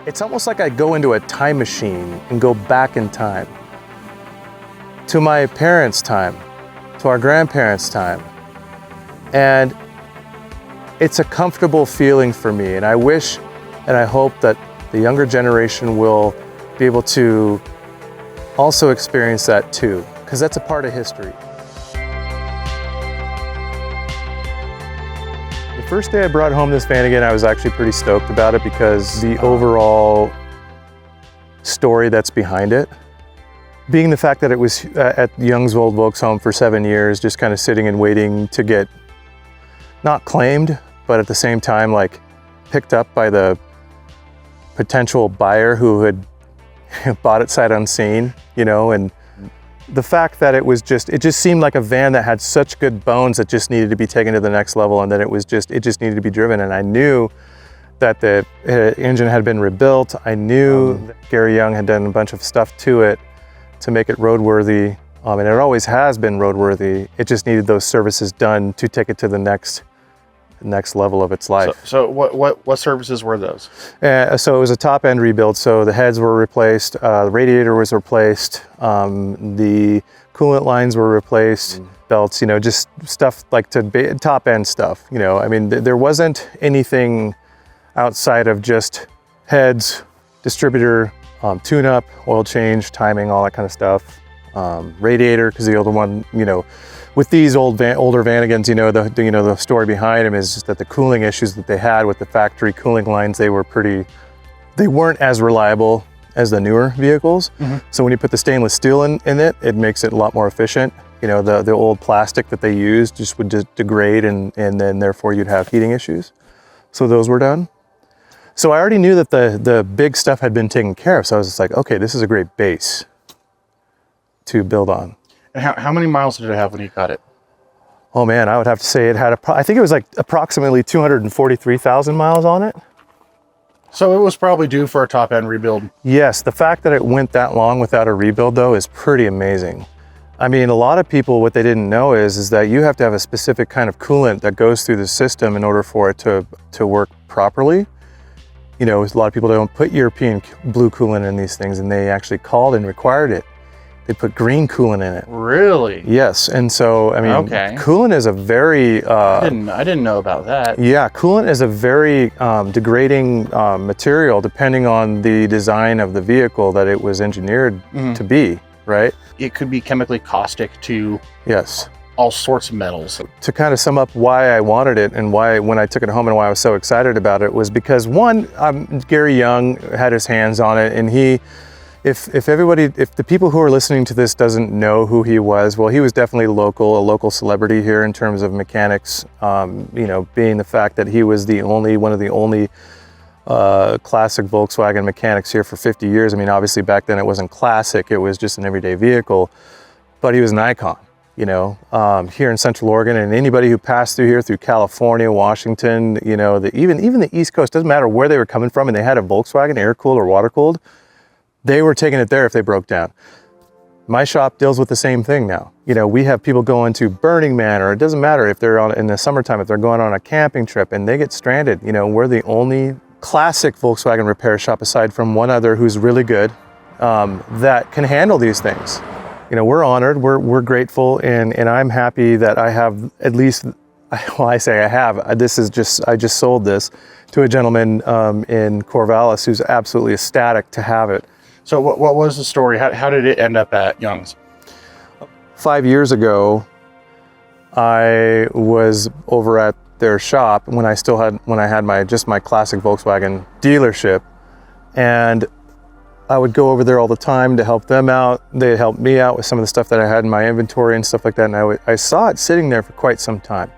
It's almost like I go into a time machine and go back in time to my parents' time, to our grandparents' time. And it's a comfortable feeling for me. And I wish and I hope that the younger generation will be able to also experience that too, because that's a part of history. The first day I brought home this Vanagon, I was actually pretty stoked about it because the overall story that's behind it, being the fact that it was at Young's old Volks home for 7 years, just kind of sitting and waiting to get, not claimed, but at the same time, like picked up by the potential buyer who had bought it sight unseen, you know, and the fact that it just seemed like a van that had such good bones that just needed to be taken to the next level, and that it just needed to be driven. And I knew that the engine had been rebuilt. I knew that Gary Young had done a bunch of stuff to it to make it roadworthy, and it always has been roadworthy. It just needed those services done to take it to the next level of its life. So what services were those? So it was a top end rebuild. So the heads were replaced, the radiator was replaced, the coolant lines were replaced, belts, you know, just stuff like top end stuff. You know, I mean, there wasn't anything outside of just heads, distributor, tune-up, oil change, timing, all that kind of stuff. Radiator, because the older one, you know, with these older Vanagons, you know, the story behind them is just that the cooling issues that they had with the factory cooling lines, they weren't as reliable as the newer vehicles. So when you put the stainless steel in it, it makes it a lot more efficient. You know, the old plastic that they used just would degrade, and then therefore you'd have heating issues. So those were done. So I already knew that the big stuff had been taken care of. So I was just like, okay, this is a great base to build on. And how many miles did it have when you got it? Oh man, I would have to say it had, I think it was like approximately 243,000 miles on it. So it was probably due for a top end rebuild. Yes, the fact that it went that long without a rebuild though is pretty amazing. I mean, a lot of people, what they didn't know is that you have to have a specific kind of coolant that goes through the system in order for it to work properly. You know, a lot of people don't put European blue coolant in these things, and they actually called and required it. They put green coolant in it. Really? Yes, and so, I mean, coolant is a very... I didn't know about that. Yeah, coolant is a very degrading material depending on the design of the vehicle that it was engineered to be, right? It could be chemically caustic to yes, all sorts of metals. To kind of sum up why I wanted it and why, when I took it home, and why I was so excited about it, was because one, Gary Young had his hands on it, and he... If the people who are listening to this doesn't know who he was, well, he was definitely a local celebrity here in terms of mechanics. You know, being the fact that he was one of the only classic Volkswagen mechanics here for 50 years. I mean, obviously back then it wasn't classic, it was just an everyday vehicle, but he was an icon, you know, here in Central Oregon, and anybody who passed through here, through California, Washington, you know, even the East Coast, doesn't matter where they were coming from, and they had a Volkswagen, air-cooled or water-cooled, they were taking it there if they broke down. My shop deals with the same thing now. You know, we have people going to Burning Man, or it doesn't matter if they're in the summertime, if they're going on a camping trip and they get stranded. You know, we're the only classic Volkswagen repair shop, aside from one other who's really good, that can handle these things. You know, we're honored, we're grateful, and I'm happy that I have at least, well, I say I have, I just sold this to a gentleman in Corvallis who's absolutely ecstatic to have it. So what was the story? How did it end up at Young's? 5 years ago, I was over at their shop when I had my classic Volkswagen dealership, and I would go over there all the time to help them out. They'd help me out with some of the stuff that I had in my inventory and stuff like that, and I saw it sitting there for quite some time.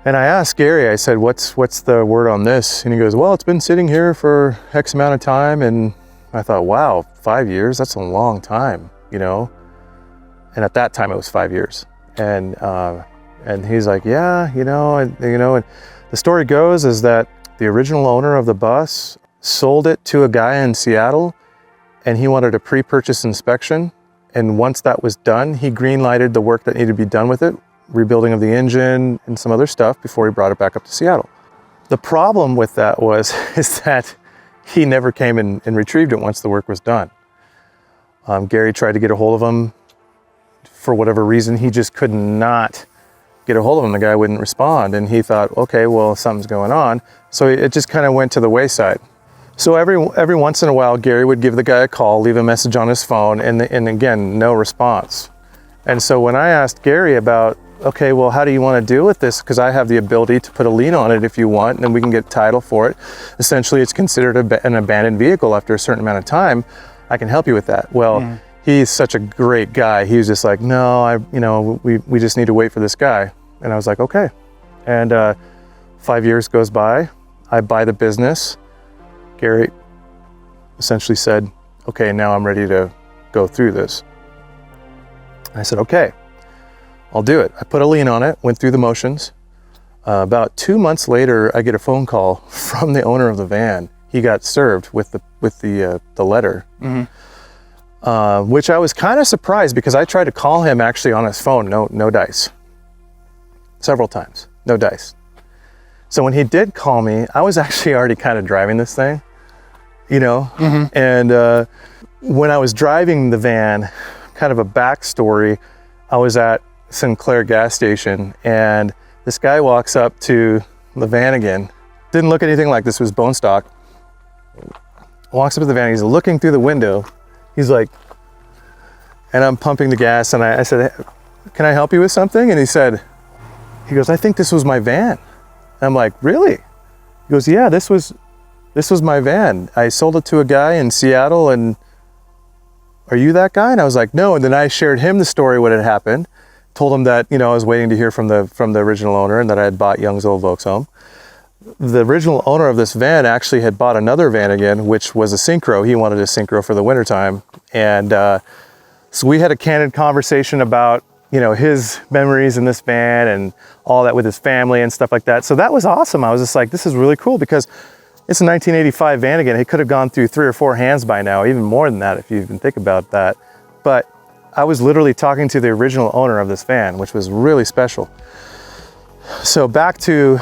And I asked Gary, I said, what's the word on this? And he goes, well, it's been sitting here for X amount of time. And I thought, wow, 5 years, that's a long time, you know? And at that time it was 5 years. And he's like, yeah, you know, and the story goes is that the original owner of the bus sold it to a guy in Seattle, and he wanted a pre-purchase inspection. And once that was done, he green-lighted the work that needed to be done with it, rebuilding of the engine and some other stuff, before he brought it back up to Seattle. The problem with that is that he never came and retrieved it once the work was done. Gary tried to get a hold of him. For whatever reason, he just could not get a hold of him. The guy wouldn't respond, and he thought, okay, well, something's going on. So it just kind of went to the wayside. So every once in a while, Gary would give the guy a call, leave a message on his phone, and again, no response. And so when I asked Gary about, okay, well, how do you want to deal with this? Because I have the ability to put a lien on it if you want, and then we can get title for it. Essentially, it's considered an abandoned vehicle after a certain amount of time. I can help you with that. Well, he's such a great guy. He was just like, no, we just need to wait for this guy. And I was like, okay. And 5 years goes by. I buy the business. Gary essentially said, okay, now I'm ready to go through this. I said, okay, I'll do it. I put a lien on it, went through the motions. About 2 months later, I get a phone call from the owner of the van. He got served with the letter, which I was kind of surprised because I tried to call him actually on his phone, no dice. Several times, no dice. So when he did call me, I was actually already kind of driving this thing, and when I was driving the van, kind of a backstory, I was at Sinclair gas station, and this guy walks up to the Vanagon. Didn't look anything like this, was bone stock. Walks up to the van, he's looking through the window. He's like, and I'm pumping the gas, and I said, can I help you with something? And he goes, I think this was my van. And I'm like, really? He goes, yeah, this was my van. I sold it to a guy in Seattle, and are you that guy? And I was like, no. And then I shared him the story, what had happened. Told him that, I was waiting to hear from the original owner and that I had bought Young's old Volkswagen. The original owner of this van actually had bought another Vanagon, which was a Synchro. He wanted a Synchro for the wintertime. And so we had a candid conversation about, his memories in this van and all that with his family and stuff like that. So that was awesome. I was just like, this is really cool because it's a 1985 Vanagon. It could have gone through 3 or 4 hands by now, even more than that if you even think about that. But I was literally talking to the original owner of this van, which was really special. So back to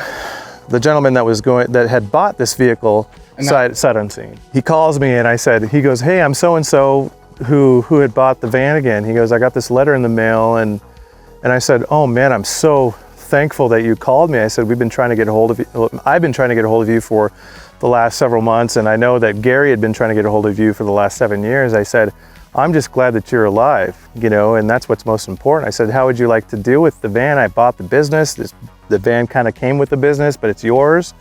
the gentleman that had bought this vehicle sight unseen. He calls me and he goes, hey, I'm so-and-so who had bought the Vanagon. He goes, I got this letter in the mail, and I said, oh man, I'm so thankful that you called me. I said, I've been trying to get a hold of you for the last several months, and I know that Gary had been trying to get a hold of you for the last 7 years. I said, I'm just glad that you're alive, and that's what's most important. I said, how would you like to deal with the van? I bought the business. The van kind of came with the business, but it's yours.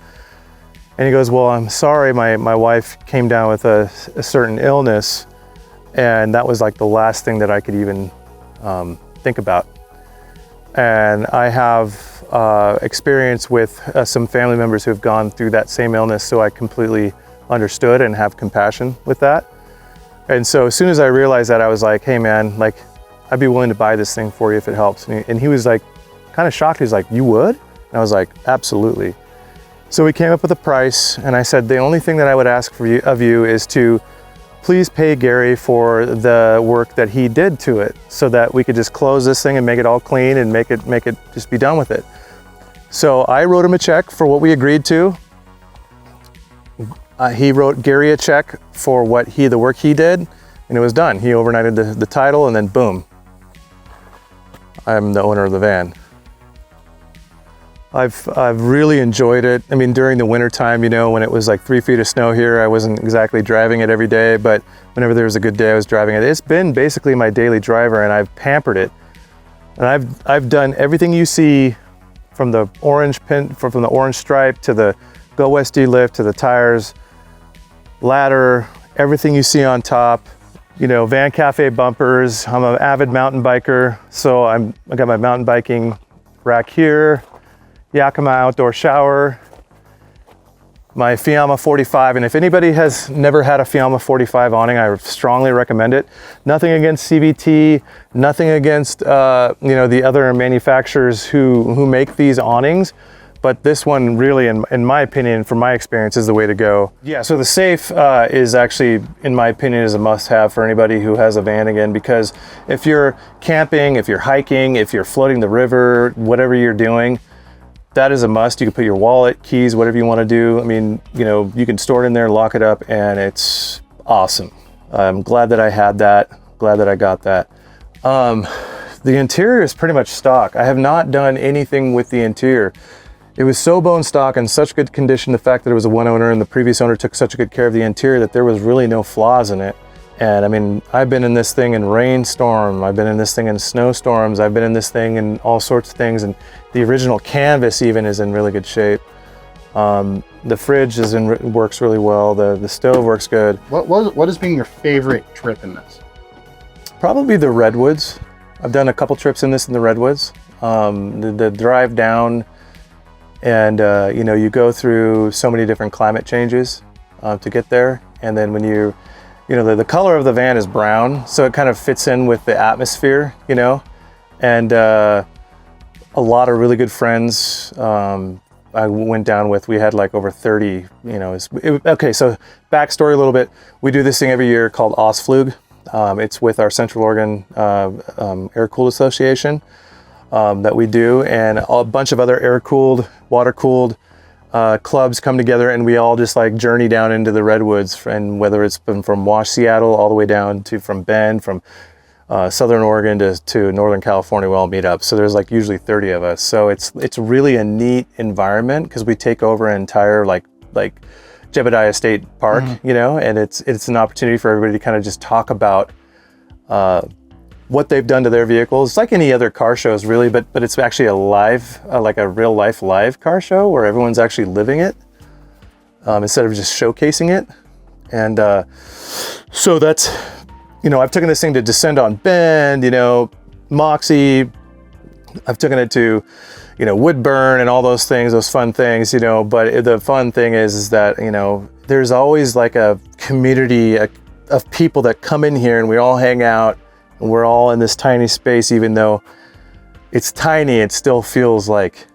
And he goes, well, I'm sorry, my wife came down with a certain illness, and that was like the last thing that I could even think about. And I have experience with some family members who have gone through that same illness, so I completely understood and have compassion with that. And so as soon as I realized that, I was like, hey man, I'd be willing to buy this thing for you if it helps. And he was like, kind of shocked. He's like, you would? And I was like, absolutely. So we came up with a price, and I said, the only thing that I would ask of you is to please pay Gary for the work that he did to it so that we could just close this thing and make it all clean and make it just be done with it. So I wrote him a check for what we agreed to. He wrote Gary a check for the work he did, and it was done. He overnighted the title, and then boom, I'm the owner of the van. I've really enjoyed it. I mean, during the winter time, when it was like 3 feet of snow here, I wasn't exactly driving it every day, but whenever there was a good day, I was driving it. It's been basically my daily driver, and I've pampered it. And I've done everything you see from the orange from the orange stripe to the Go Westies lift to the tires, ladder, everything you see on top. Van Cafe bumpers. I'm an avid mountain biker, so I got my mountain biking rack here. Yakima outdoor shower, my Fiamma 45, and if anybody has never had a Fiamma 45 awning, I strongly recommend it. Nothing against CVT, nothing against the other manufacturers who make these awnings, but this one really, in my opinion, from my experience, is the way to go. Yeah, so the safe is actually, in my opinion, is a must-have for anybody who has a Vanagon, because if you're camping, if you're hiking, if you're floating the river, whatever you're doing, that is a must. You can put your wallet, keys, whatever you want to do. I mean, you know, you can store it in there, lock it up, and it's awesome. I'm glad that I had that. Glad that I got that. The interior is pretty much stock. I have not done anything with the interior. It was so bone stock in such good condition, the fact that it was a one owner and the previous owner took such good care of the interior, that there was really no flaws in it. And I mean, I've been in this thing in rainstorm, I've been in this thing in snowstorms, I've been in this thing in all sorts of things, and the original canvas even is in really good shape. The fridge works really well, the stove works good. What has been your favorite trip in this? Probably the Redwoods. I've done a couple trips in this in the Redwoods. The drive down, and you know, you go through so many different climate changes to get there. And then when you know, the color of the van is brown, so it kind of fits in with the atmosphere, you know. And a lot of really good friends I went down with. We had like over 30, you know. Okay, so backstory a little bit. We do this thing every year called Ausflug. It's with our Central Oregon Air-Cooled Association that we do, and a bunch of other air-cooled, water-cooled clubs come together, and we all just like journey down into the Redwoods, and whether it's been from Seattle all the way down to from Bend, from Southern Oregon to Northern California, we all meet up. So there's like usually 30 of us. So it's really a neat environment because we take over an entire like Jebediah State Park, you know, and it's an opportunity for everybody to kind of just talk about what they've done to their vehicles. It's like any other car shows, really, but it's actually a live, like a real life live car show where everyone's actually living it instead of just showcasing it. And so that's, you know, I've taken this thing to Descend on Bend, you know, Moxie. I've taken it to, you know, Woodburn and all those things, those fun things, you know. But the fun thing is that, you know, there's always like a community of people that come in here, and we all hang out, and we're all in this tiny space. Even though it's tiny, it still feels like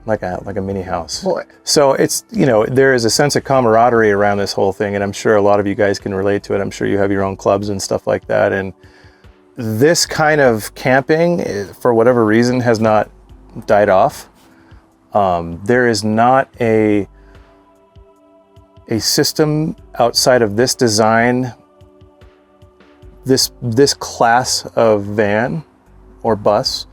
a mini house. Boy. So it's, you know, there is a sense of camaraderie around this whole thing, and I'm sure a lot of you guys can relate to it. I'm sure you have your own clubs and stuff like that, and this kind of camping, for whatever reason, has not died off. There is not a system outside of this design, this class of van or bus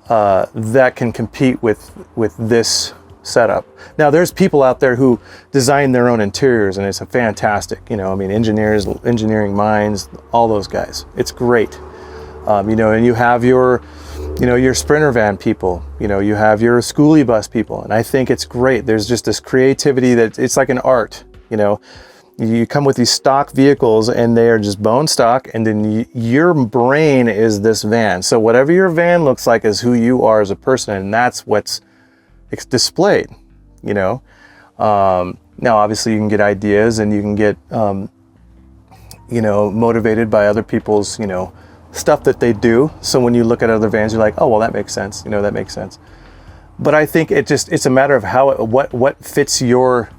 that can compete with this setup. Now, there's people out there who design their own interiors, and it's a fantastic, you know, I mean, engineering minds, all those guys. It's great. You know, and you have your, you know, your Sprinter van people, you know, you have your schoolie bus people, and I think it's great. There's just this creativity that it's like an art, you know. You come with these stock vehicles, and they are just bone stock, and then your brain is this van. So whatever your van looks like is who you are as a person, and that's what's displayed, you know. Now, obviously, you can get ideas, and you can get, you know, motivated by other people's, you know, stuff that they do. So when you look at other vans, you're like, oh, well, that makes sense. You know, that makes sense. But I think it's a matter of how what fits your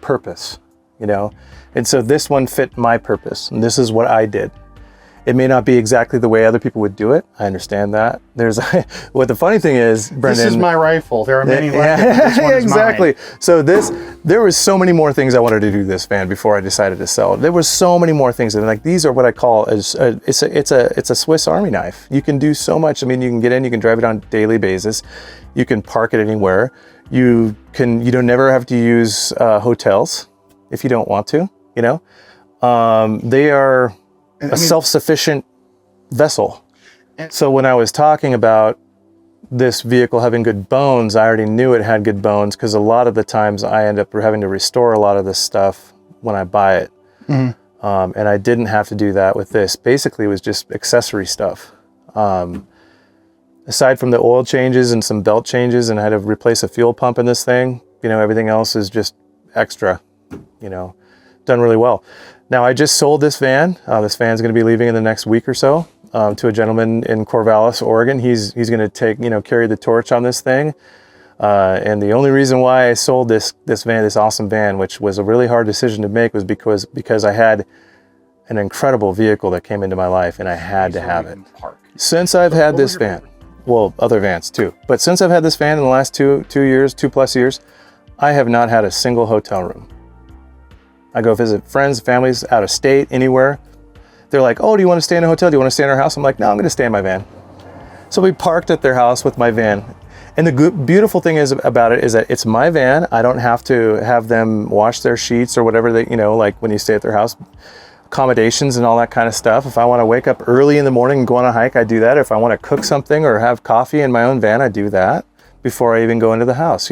purpose, you know. And so this one fit my purpose, and this is what I did. It may not be exactly the way other people would do it. I understand that. There's what the funny thing is, Brendan. This is my rifle. There are many rifles. This one is exactly. Mine. So there was so many more things I wanted to do this van before I decided to sell it. There was so many more things, and like these are what I call it's a Swiss Army knife. You can do so much. I mean, you can get in, you can drive it on a daily basis, you can park it anywhere. You don't never have to use hotels if you don't want to. You know, they are a self-sufficient vessel. So when I was talking about this vehicle having good bones, I already knew it had good bones, because a lot of the times I end up having to restore a lot of this stuff when I buy it. Mm-hmm. And I didn't have to do that with this. Basically, it was just accessory stuff. Aside from the oil changes and some belt changes, and I had to replace a fuel pump in this thing, you know, everything else is just extra, you know. Done really well. Now, I just sold this van. This van's going to be leaving in the next week or so to a gentleman in Corvallis, Oregon. He's going to carry the torch on this thing. And the only reason why I sold this van, this awesome van, which was a really hard decision to make, was because I had an incredible vehicle that came into my life, and I had to have it. Since I've had this van, well, other vans too. But since I've had this van in the last 2+ years, I have not had a single hotel room. I go visit friends, families out of state, anywhere. They're like, oh, do you want to stay in a hotel? Do you want to stay in our house? I'm like, no, I'm going to stay in my van. So we parked at their house with my van. And the beautiful thing is about it is that it's my van. I don't have to have them wash their sheets or whatever they, like when you stay at their house, accommodations and all that kind of stuff. If I want to wake up early in the morning and go on a hike, I do that. If I want to cook something or have coffee in my own van, I do that before I even go into the house.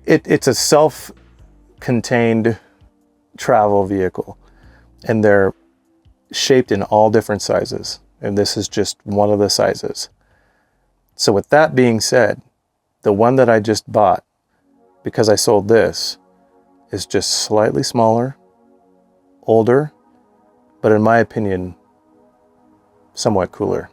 It's a self-contained travel vehicle, and they're shaped in all different sizes. And this is just one of the sizes. So with that being said, the one that I just bought, because I sold this, is just slightly smaller, older, but in my opinion, somewhat cooler.